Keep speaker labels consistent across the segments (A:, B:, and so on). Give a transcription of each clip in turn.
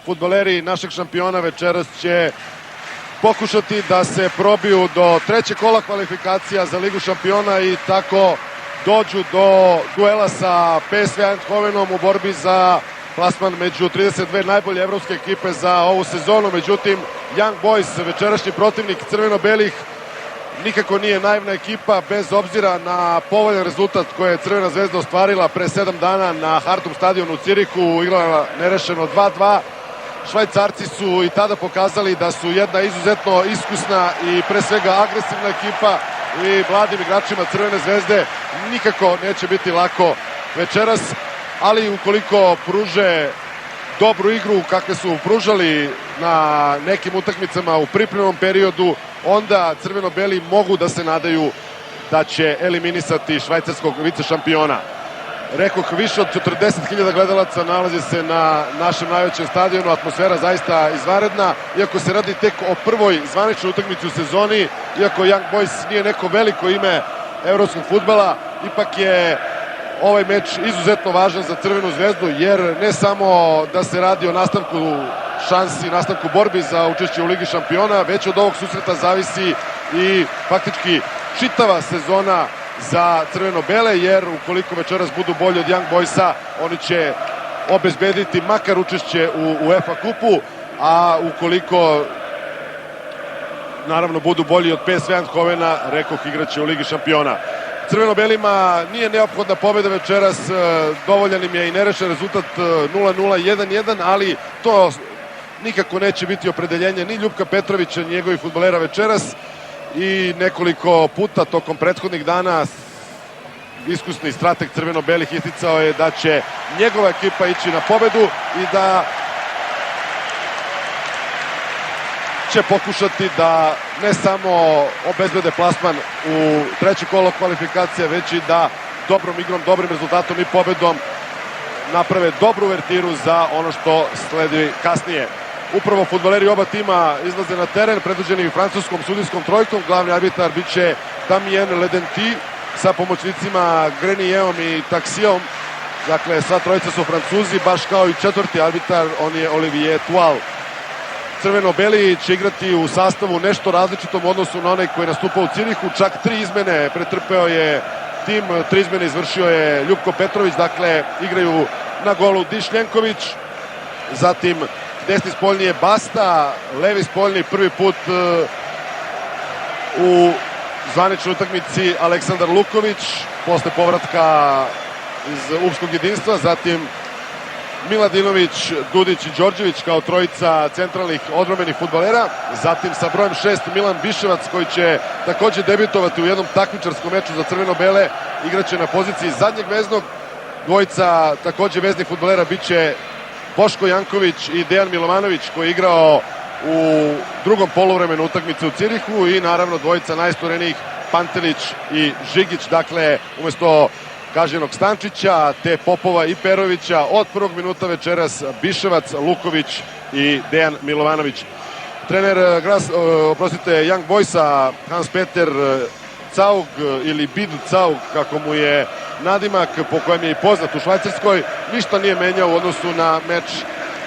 A: fudbaleri našeg šampiona večeras će pokušati da se probiju do trećeg kola kvalifikacija za Ligu šampiona i tako dođu do duela sa PSV Eindhovenom u borbi za plasman među 32 najbolje evropske ekipe za ovu sezonu. Međutim, Young Boys, večerašnji protivnik crveno-belih, nikako nije naivna ekipa, bez obzira na povoljan rezultat koje je Crvena zvezda ostvarila pre 7 dana na Hartum stadionu u Cirihu, igrala nerešeno 2-2. Švajcarci su i tada pokazali da su jedna izuzetno iskusna i pre svega agresivna ekipa i mladim igračima Crvene zvezde nikako neće biti lako večeras, ali ukoliko pruže dobru igru kakve su pružali na nekim utakmicama u pripremnom periodu, onda crveno-beli mogu da se nadaju da će eliminisati švajcarskog vicešampiona. Rekoh, više od 40.000 gledalaca nalazi se na našem najvećem stadionu, atmosfera zaista izvanredna, iako se radi tek o prvoj zvaničnoj utakmici u sezoni, iako Young Boys nije neko veliko ime evropskog fudbala, ipak je ovaj meč izuzetno važan za Crvenu zvezdu, jer ne samo da se radi o nastavku šansi, nastavku borbi za učešće u Ligi šampiona, već od ovog susreta zavisi i faktički čitava sezona za crveno-bele, jer ukoliko večeras budu bolji od Young Boysa, oni će obezbediti makar učešće u UEFA kupu, a ukoliko naravno budu bolji od PSV Eindhovena, rekoh, igraće u Ligi šampiona. Crveno-belima nije neophodna pobjeda večeras, dovoljan im je i nerešen rezultat 0-0, 1-1, ali to nikako neće biti opredeljenje ni Ljupka Petrovića, ni njegovih fudbalera večeras, i nekoliko puta tokom prethodnih dana iskusni strateg crveno-belih isticao je da će njegova ekipa ići na pobedu i da će pokušati da ne samo obezbede plasman u treće kolo kvalifikacija, već i da dobrom igrom, dobrim rezultatom i pobedom naprave dobru uvertiru za ono što sledi kasnije. Upravo fudbaleri oba tima izlaze na teren, predvođeni francuskom sudijskom trojkom. Glavni arbitar biće Damien Ledenti sa pomoćnicima Grenijevom i Taksijom. Dakle, sva trojica su Francuzi, baš kao i četvrti arbitar, on je Olivier Tual. Crveno-beli će igrati u sastavu nešto različitom u odnosu na onaj koji je nastupao u Cirihu. Čak 3 izmene pretrpeo je tim, 3 izmene izvršio je Ljupko Petrović, dakle igraju na golu Dišljenković, zatim desni spoljni je Basta, levi spoljni prvi put u zvaničnoj utakmici Aleksandar Luković posle povratka iz Upskog jedinstva, zatim Miladinović, Dudić i Đorđević kao trojica centralnih odbrambenih fudbalera, zatim sa brojem 6 Milan Biševac koji će takođe debitovati u jednom takmičarskom meču za crveno-bele, igraće na poziciji zadnjeg veznog. Dvojica takođe veznih fudbalera biće Boško Janković i Dejan Milovanović koji je igrao u drugom poluvremenu utakmice u Cirihu, i naravno dvojica najisturenijih Pantelić i Žigić, dakle umesto kažnjenog Stančića te Popova i Perovića od prvog minuta večeras Biševac, Luković i Dejan Milovanović. Trener Young Boysa, Hans Peter Caug ili Bid Caug kako mu je nadimak, po kojem je i poznat u Švajcarskoj, ništa nije menjao u odnosu na meč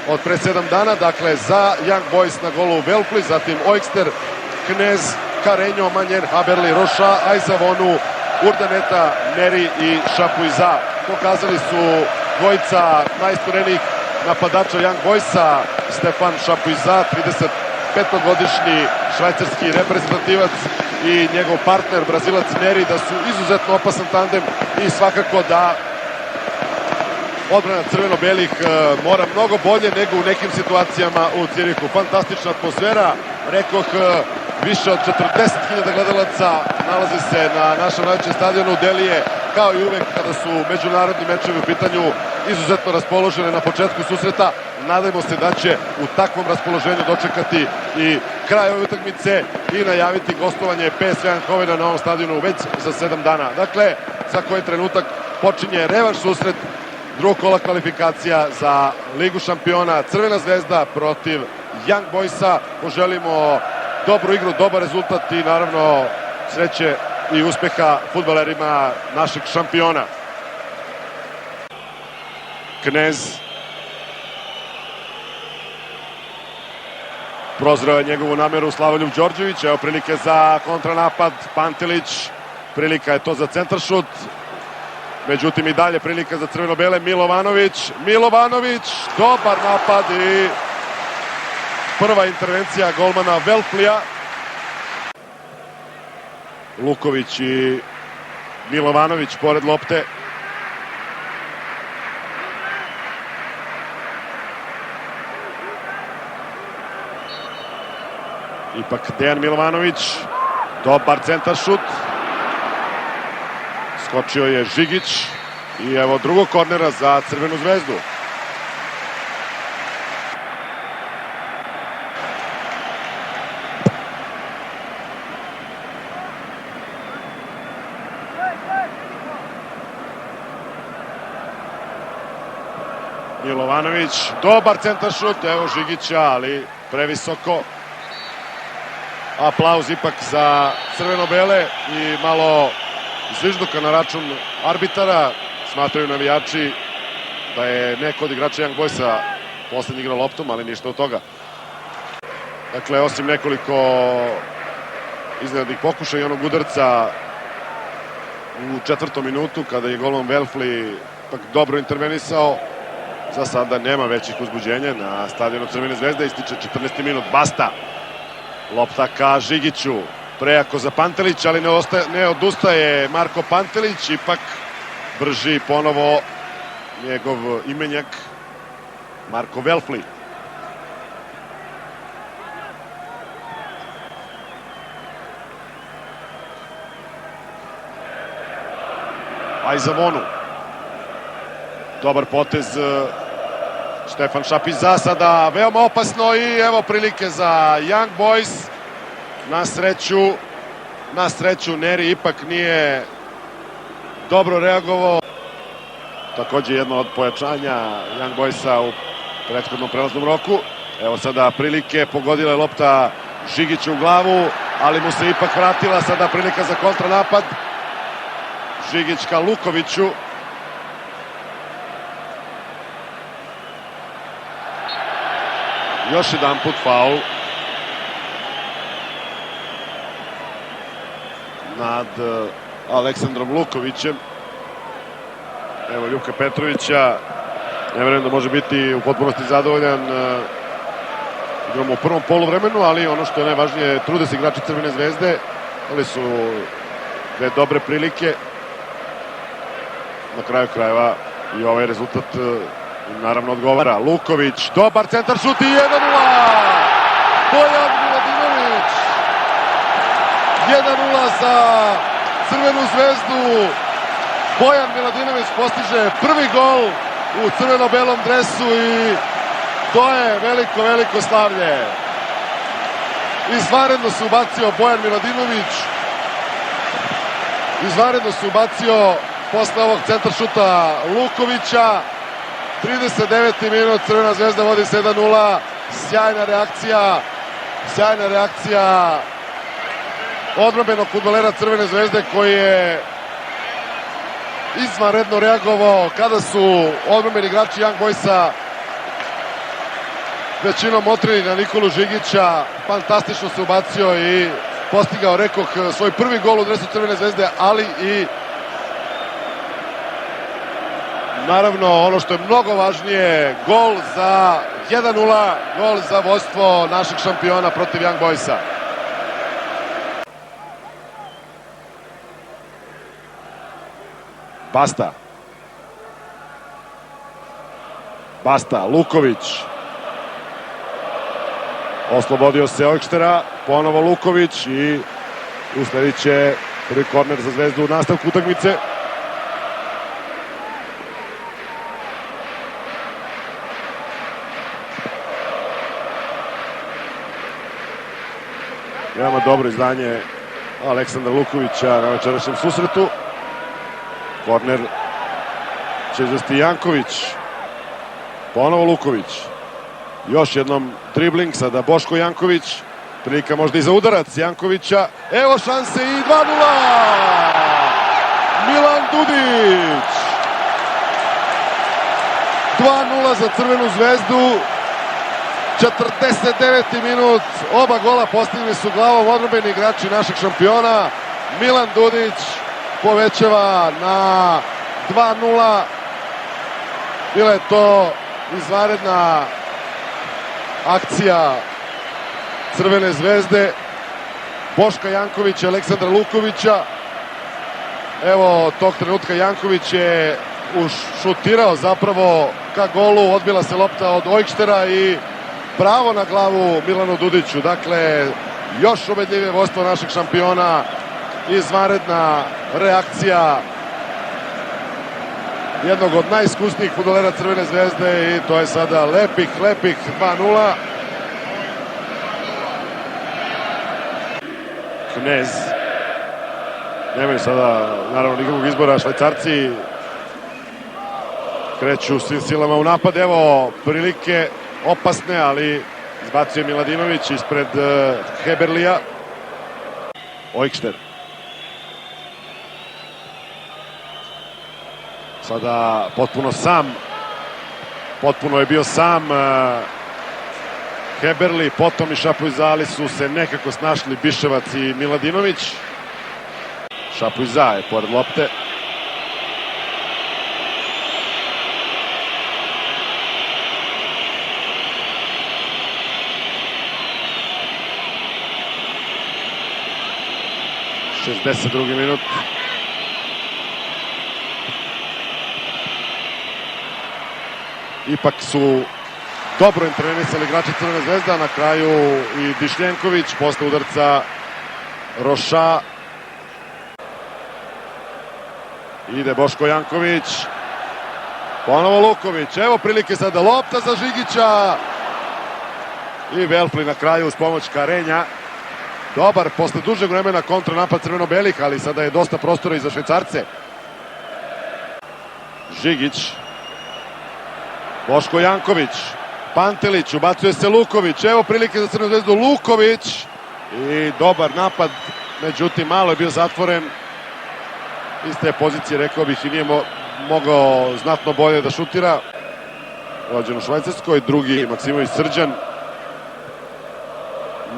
A: od pre 7 dana. Dakle, za Young Boys na golu Velpli, zatim Oekster, Knez, Karenjo, Manjer, Haberli, Roša, Ajzavonu, Urdaneta, Neri i Šapuiza. Pokazali su dvojica najisturenijih napadača Young Boysa, Stefan Šapuiza, 35-godišnji švajcarski reprezentativac, i njegov partner Brazilac Neri, da su izuzetno opasan tandem i svakako da odbrana crveno-belih mora mnogo bolje nego u nekim situacijama u Cirihu. Fantastična atmosfera, rekoh, više od 40.000 gledalaca nalazi se na našem najvećem stadionu. Delije, kao i uvek kada su međunarodni mečevi u pitanju, izuzetno raspoložene na početku susreta. Nadajmo se da će u takvom raspoloženju dočekati i kraj ove utakmice i najaviti gostovanje PSV Eindhovena na ovom stadionu već za 7 dana. Dakle, za koji trenutak počinje revanš susret drugog kola kvalifikacija za Ligu šampiona. Crvena zvezda protiv Young Boysa. Poželimo dobru igru, dobar rezultat i naravno sreće i uspeha fudbalerima našeg šampiona. Knez. Prozreo je njegovu nameru Slavoljub Đorđević. Evo prilike za kontranapad. Pantelić. Prilika je to za centaršut. Međutim i dalje prilika za crveno-bele. Milovanović. Milovanović. Dobar napad i prva intervencija golmana Velflija. Luković i Milovanović pored lopte. Ipak Dejan Milovanović. Dobar centaršut. Skočio je Žigić. I evo drugog kornera za Crvenu zvezdu. Milovanović, dobar centaršut, evo Žigića, ali previsoko. Aplauz ipak za crveno-bele i malo zvižduka na račun arbitara. Smatraju navijači da je neko od igrača Young Boysa poslednji igrao loptom, ali ništa od toga. Dakle, osim nekoliko iznenadnih pokušaja i onog udarca u 4. minutu, kada je golman Velfli ipak dobro intervenisao, za sada nema većih uzbuđenja na stadionu Crvene zvezde. Ističe 14. minut. Basta. Lopta ka Žigiću. Prejako za Pantelić, ali ne odustaje Marko Pantelić. Ipak brži ponovo njegov imenjak Marko Velfli. Aj za Vonu. Dobar potez Štefan Šapić za sada, veoma opasno i evo prilike za Young Boys. Na sreću Neri ipak nije dobro reagovao. Takođe jedno od pojačanja Young Boysa u prethodnom prelaznom roku. Evo sada prilike, pogodila je lopta Žigiću u glavu, ali mu se ipak vratila. Sada prilika za kontranapad. Žigić ka Lukoviću. Još jedan put faul nad Aleksandrom Lukovićem. Evo Ljubka Petrovića. Ne verujem da može biti u potpunosti zadovoljan igrom u prvom poluvremenu, ali ono što je najvažnije, trude se igrači Crvene zvezde. Ali su dve dobre prilike. Na kraju krajeva i ovaj rezultat naravno odgovara. Luković, dobar centar šut i 1:0! Bojan Miladinović! 1:0 za Crvenu zvezdu. Bojan Miladinović postiže prvi gol u crveno-belom dresu i to je veliko, veliko slavlje. Izvanredno se ubacio Bojan Miladinović. Izvanredno se ubacio posle ovog centar šuta Lukovića. 39. minut, Crvena zvezda vodi 1:0. Sjajna reakcija odbrambenog fudbalera Crvene zvezde koji je izvanredno reagovao kada su odbrambeni igrači Young Boysa većinom motrili na Nikolu Žigića. Fantastično se ubacio i postigao, rekoh, svoj prvi gol u dresu Crvene zvezde, ali i naravno ono što je mnogo važnije, gol za 1:0, gol za vođstvo našeg šampiona protiv Young Boysa. Basta, Luković. Oslobodio se Ojkštera, ponovo Luković i usledit će prvi korner za Zvezdu u nastavku utakmice. Veoma dobro izdanje Aleksandra Lukovića na večerašnjem susretu. Korner će izvesti Janković. Ponovo Luković. Još jednom dribling, sada Boško Janković. Prilika možda i za udarac Jankovića. Evo šanse i 2:0! Milan Dudić! 2:0 za Crvenu zvezdu. 49. minut, oba gola postigli su glavom odbrambeni igrači našeg šampiona. Milan Dudić povećava na 2:0. Bila je to izvanredna akcija Crvene zvezde, Boška Jankovića i Aleksandra Lukovića. Evo, tog trenutka Janković je šutirao zapravo ka golu, odbila se lopta od Ojkštera i pravo na glavu Milanu Dudiću. Dakle, još ubedljivije vodstvo našeg šampiona, izvanredna reakcija jednog od najiskusnijih fudbalera Crvene zvezde i to je sada lepih 2:0. Knez. Nemaju sada, naravno, nikakvog izbora. Švajcarci kreću svim silama u napad. Evo prilike opasne, ali izbacuje Miladinović ispred Heberlija. Ojkšter. Sada potpuno sam. Potpuno je bio sam Heberli, potom i Šapuiza, ali su se nekako snašli Biševac i Miladinović. Šapuiza je pored lopte. Drugi minut. Ipak su dobro intervenisali igrači Crvene zvezde, na kraju i Dišljenković posle udarca Roša. Ide Boško Janković. Ponovo Luković. Evo prilike sada, lopta za Žigića. I Velfli na kraju uz pomoć Karenja. Dobar, posle dužeg vremena kontranapad crveno-belih, ali sada je dosta prostora i za Švajcarce. Žigić. Boško Janković. Pantelić, ubacuje se Luković. Evo prilike za Crvenu zvezdu, Luković. I dobar napad, međutim malo je bio zatvoren. Iz te pozicije, rekao bih, i nije mogao znatno bolje da šutira. Rođen u Švajcarskoj, drugi Maksimović Srđan.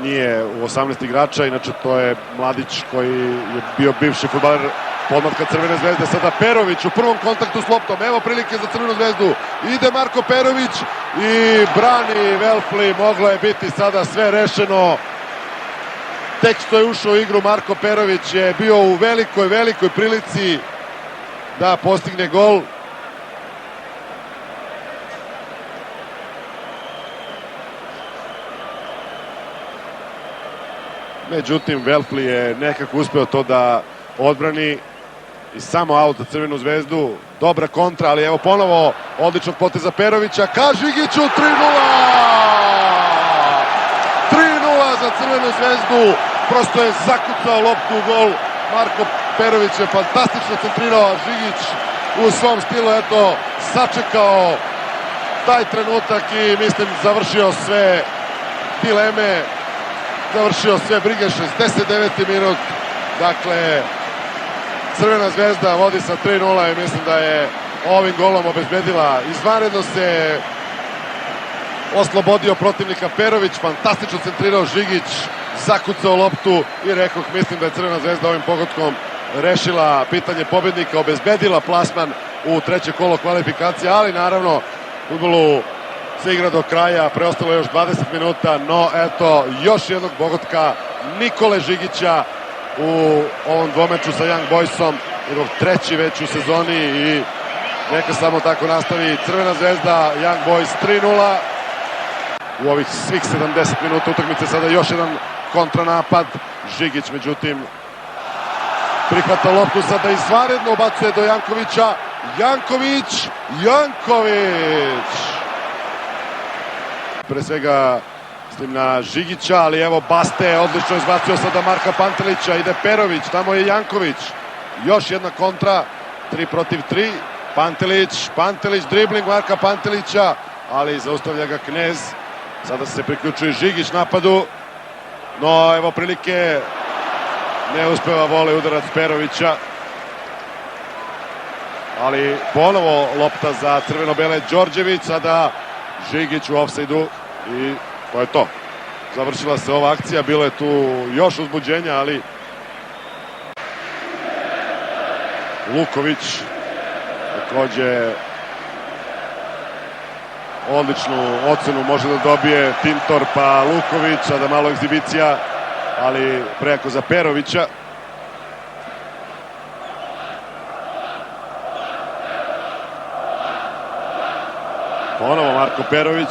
A: Nije u 18 igrača, inače to je mladić koji je bio bivši fudbaler podmlatka Crvene zvezde. Sada Perović u prvom kontaktu s loptom. Evo prilike za Crvenu zvezdu. Ide Marko Perović i brani Velfli. Moglo je biti sada sve rešeno. Tek što je ušao u igru, Marko Perović je bio u velikoj prilici da postigne gol. Međutim, Velfli je nekako uspeo to da odbrani i samo aut za Crvenu zvezdu. Dobra kontra, ali evo ponovo odličnog poteza Perovića ka Žigiću. 3:0! 3:0 za Crvenu zvezdu. Prosto je zakucao loptu u gol. Marko Perović je fantastično centrirao, a Žigić u svom stilu, eto, sačekao taj trenutak i mislim završio sve dileme, završio sve brige. 69. minut. Dakle, Crvena zvezda vodi sa 3:0 i mislim da je ovim golom obezbedila. Izvanredno se oslobodio protivnika Perović, fantastično centrirao Žigić, zakucao loptu i rekoh, mislim da je Crvena zvezda ovim pogodkom rešila pitanje pobednika, obezbedila plasman u treće kolo kvalifikacije, ali naravno fudbalu se igra do kraja, preostalo još 20 minuta, no eto, još jednog pogotka Nikole Žigića u ovom dvomeču sa Young Boysom, njegov treći već u sezoni i neka samo tako nastavi. Crvena zvezda, Young Boys 3:0. U ovih svih 70 minuta utakmice sada još jedan kontranapad. Žigić, međutim, prihvata loptu, sada izvanredno ubacuje do Jankovića. Janković! Pre svega mislim na Žigića, ali evo Baste odlično izbacio sada Marka Pantelića. Ide Perović, tamo je Janković. Još jedna kontra, 3 protiv 3. Pantelić, dribling Marka Pantelića, ali zaustavlja ga Knez. Sada se priključuje Žigić napadu, no evo prilike, ne uspeva vole udarac Perovića. Ali ponovo lopta za crveno-bele, Đorđević, sada Žigić u ofsajdu i To je to. Završila se ova akcija, bilo je tu još uzbuđenja, ali Luković takođe odličnu ocenu može da dobije Tintor pa Luković, a da malo egzibicija, ali prejako za Perovića. Ponovo Marko Perović.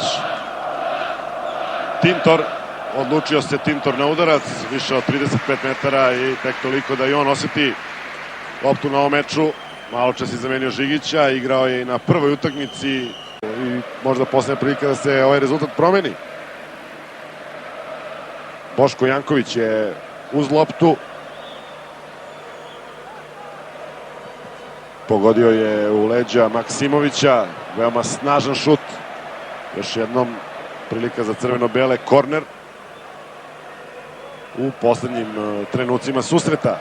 A: Tintor, odlučio se Tintor na udarac, više od 35 metara i tek toliko da i on oseti loptu na ovom meču. Malo čas je zamenio Žigića, igrao je i na prvoj utakmici i možda poslednja prilika da se ovaj rezultat promeni. Boško Janković je uz loptu. Pogodio je u leđa Maksimovića, veoma snažan šut. Još jednom prilika za crveno-bele, korner u poslednjim trenucima susreta.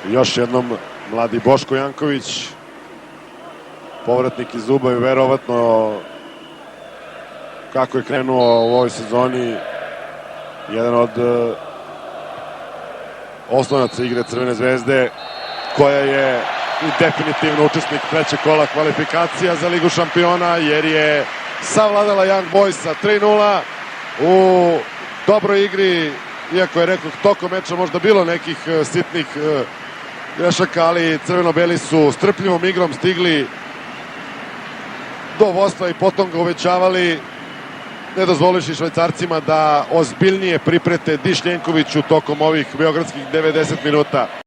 A: Još jednom mladi Boško Janković, povratnik iz Zuba i verovatno kako je krenuo u ovoj sezoni jedan od oslonaca igre Crvene zvezde, koja je i definitivno učesnik trećeg kola kvalifikacija za Ligu šampiona, jer je savladala Young Boys sa 3:0 u dobroj igri, iako je rekao tokom meča možda bilo nekih sitnih grešaka, ali crveno-beli su strpljivom igrom stigli do vodstva i potom ga uvećavali, ne dozvoliši Švajcarcima da ozbiljnije priprete Diš Ljenkoviću tokom ovih beogradskih 90 minuta.